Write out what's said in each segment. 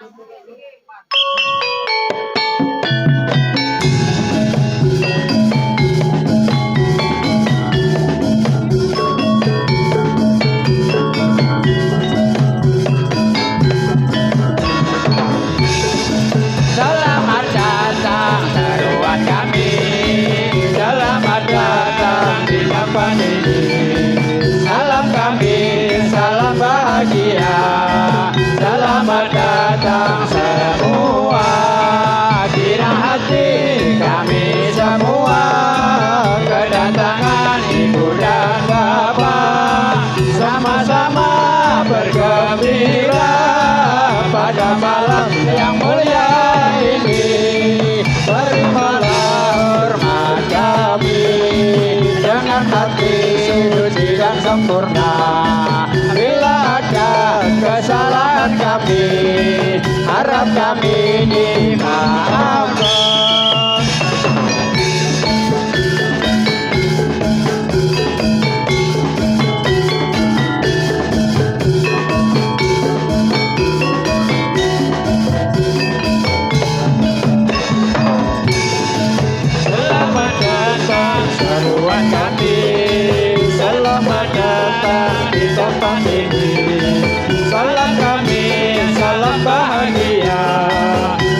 Selamat datang seruan kami, selamat datang di tempat ini. Salam kami, salam bahagia, selamat datang semua. Kirang hati kami semua, kedatangan ibu dan bapak, sama-sama bergembira pada malam yang mulia ini. Terimalah hormat kami dengan hati suci dan sempurna. Bila ada kesalahan kami, harap kami dimaafkan. Selamat datang seruan kami, selamat datang di tempat ini. Salam kami, salam bahagia,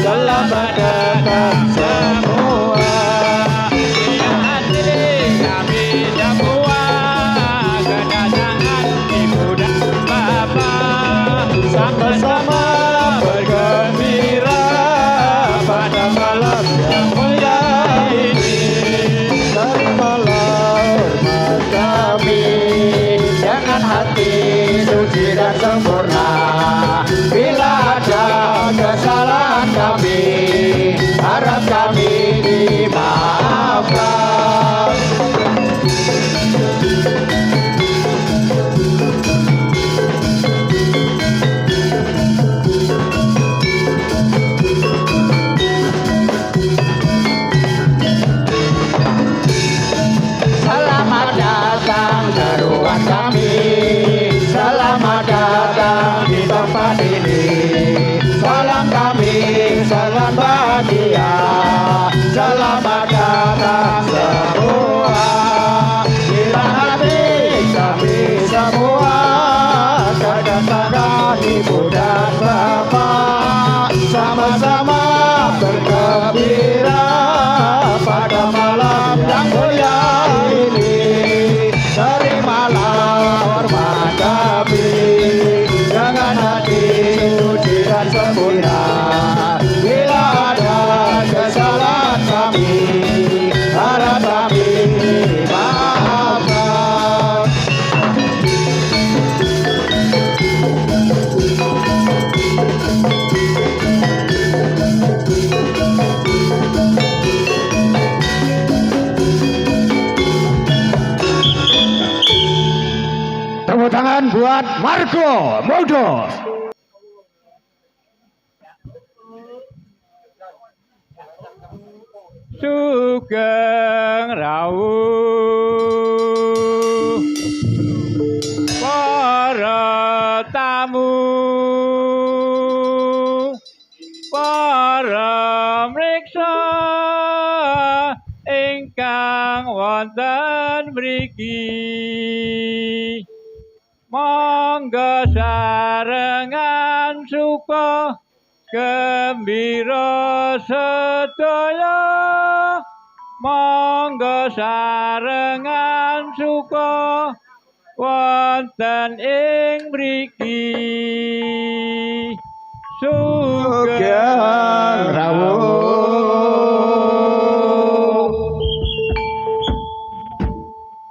selamat datang semua. Kirang hati kami semua, kedatangan ibu dan bapak, sama-sama bergembira pada malam yang mulia ini. Terimalah hormat kami dengan hati suci dan sempurna. Bila ada kesalahan kami, harap kami dimaafkan. Selamat datang seruan kami, selamat datang di tempat ini. Salam kami, salam bahagia, selamat datang semua. Kirang hati kami semua, kedatangan ibu dan bapak, sama-sama bergembira pada malam yang mulia ini. Terimalah hormat kami dengan hati suci dan sempurna. Bila ada kesalahan kami, harap kami dimaafkan. Tepuk tangan buat Marco Modos. Sugeng rawuh para tamu, para mriksa ingkang wonten mriki. Monggo sarengan suka gembira sedaya. Monggo sarengan suka wonten ing mriki. Sugeng rawuh.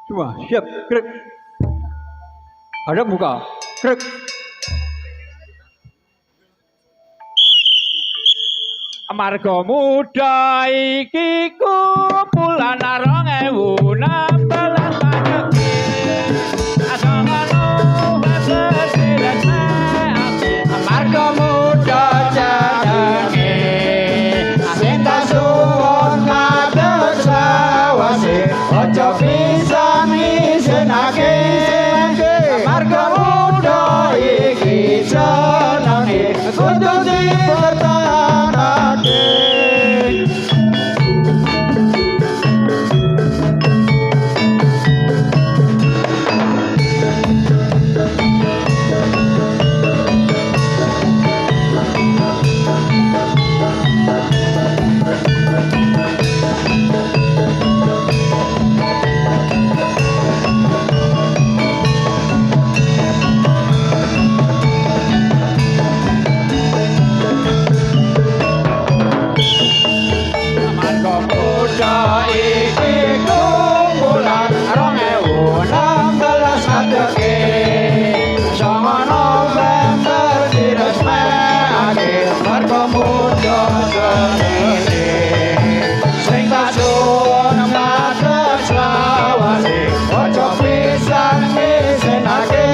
Coba siap, krek. Ada buka, krek. Amarga muda iki kumpulan 2016 pagi. Asongono bebedes amarga muda jadane. Asinta suwon ngadeg sawase, aja pisan isenake. Amarga muda iki jenenge kudu marga muda senene sing kasuwun matur selawase aja pisan ngesenake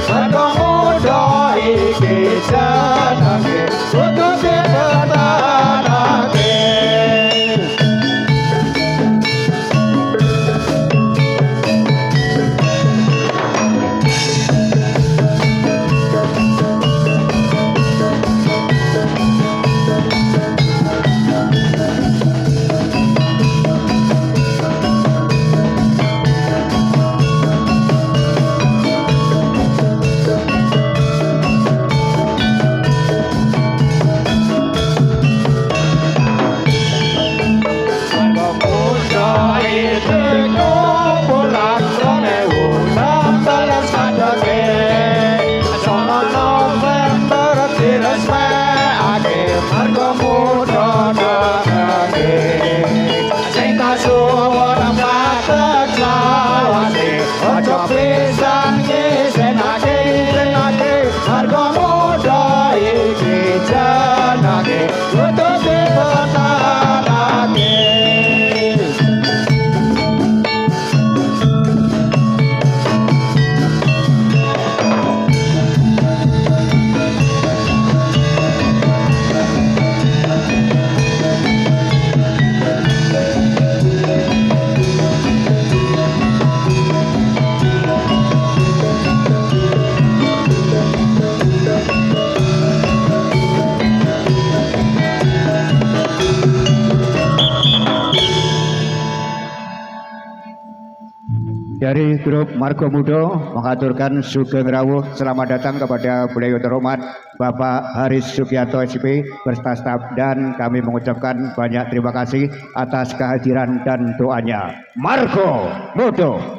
marga muda iki jenenge kudu dipertahanake. Dari grup Margo Muda mengaturkan sugeng rawuh selamat datang kepada beliau terhormat Bapak Haris Sugiarto SP beserta staf dan kami mengucapkan banyak terima kasih atas kehadiran dan doanya. Margo Muda.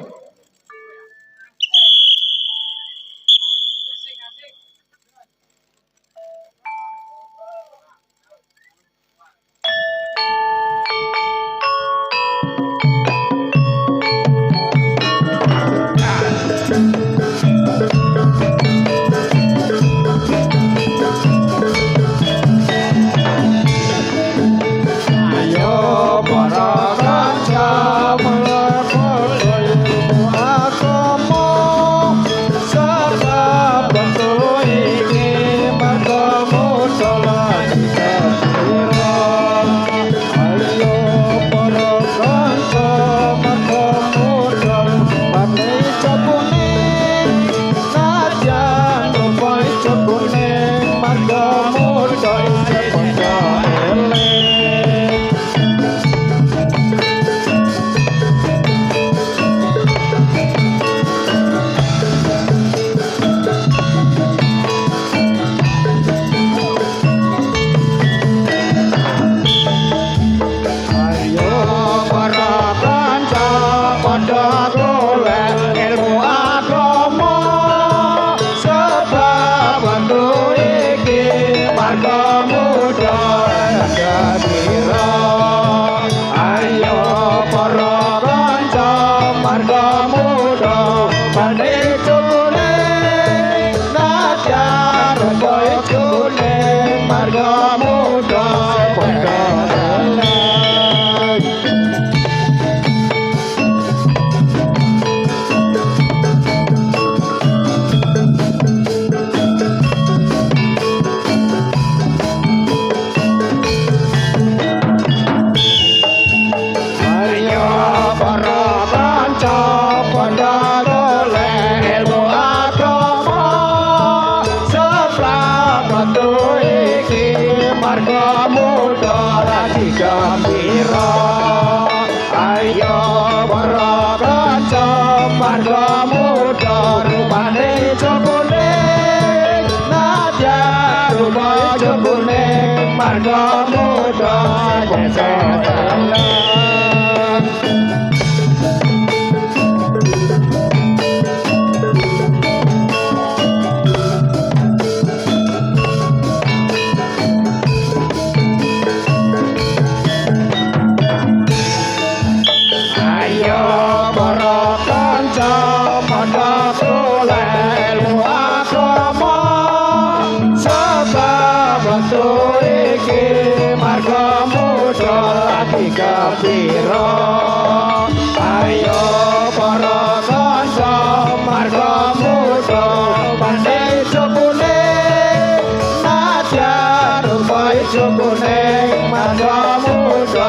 pira ayo para kanca marga muda pandai sukune najar bae sukune marga muda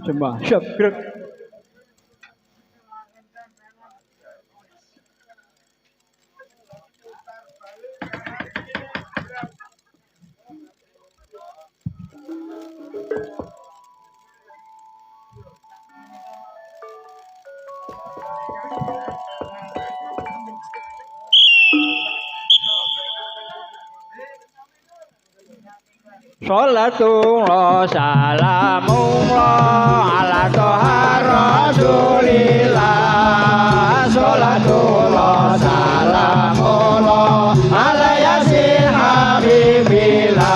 Sembah syukur. Sholatullah salamullah ala toha rasulillah. Sholatullah salamullah ala yasin habibillah.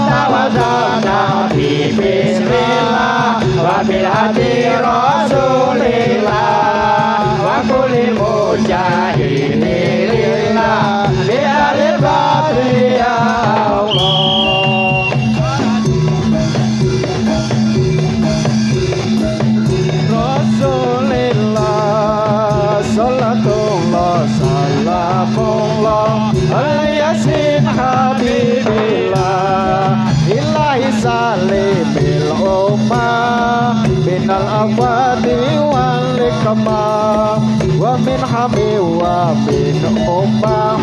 Tawadana fi bismillah wa bil hadi rasulillah wa kulli mujahidin lillah bi alil badri ya Allah. Yasin habibillah ilahi salimil ummah minal afati wal ikmah wa min hami wa min ummah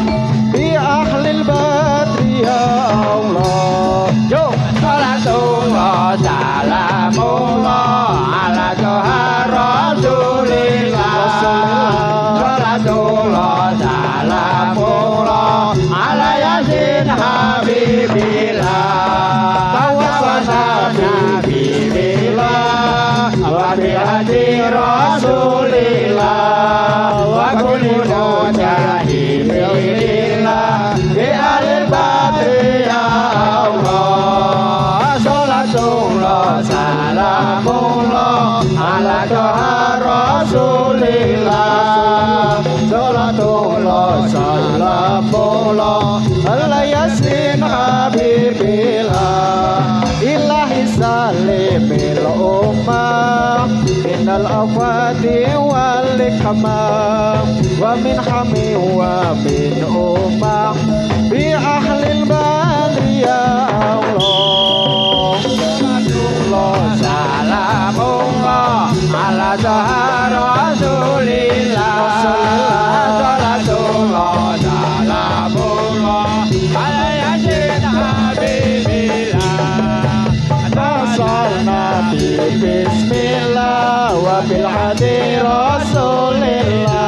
bi ahlil badri ya Allah. Yo salatullah salamullah ala toha rasulillah. Salatullah salamullah ala yasin habibillah. Tawasana bibillah wa bihadi rasulillah wa kulli mujahidillah bi alil badri ya Allah. Salatullah salamullah ala toha rasulillah. Salatullah salamullah ala yasin habibillah ilahi salimil ummah minal afati wal ikmah wa min hami wa min ummah bi ahlil badri ya Allah. Salatullah salamullah ala toha rasulillah. Salatullah salamullah ala yasin habibillah. Nasalna bismillah wa bil hadi rasulillah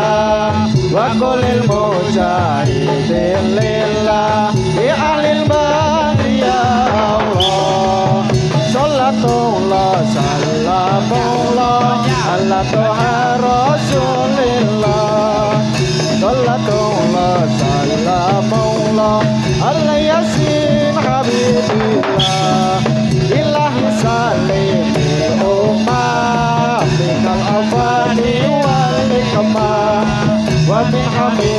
wa kullil mujahidin lillah bi ahlil badri ya Allah. Salatullah salamullah ala toha rasulillah. Salatullah salamullah ala yasin habibillah ilahi salimil ummah minal afani wal ikmah wa min hami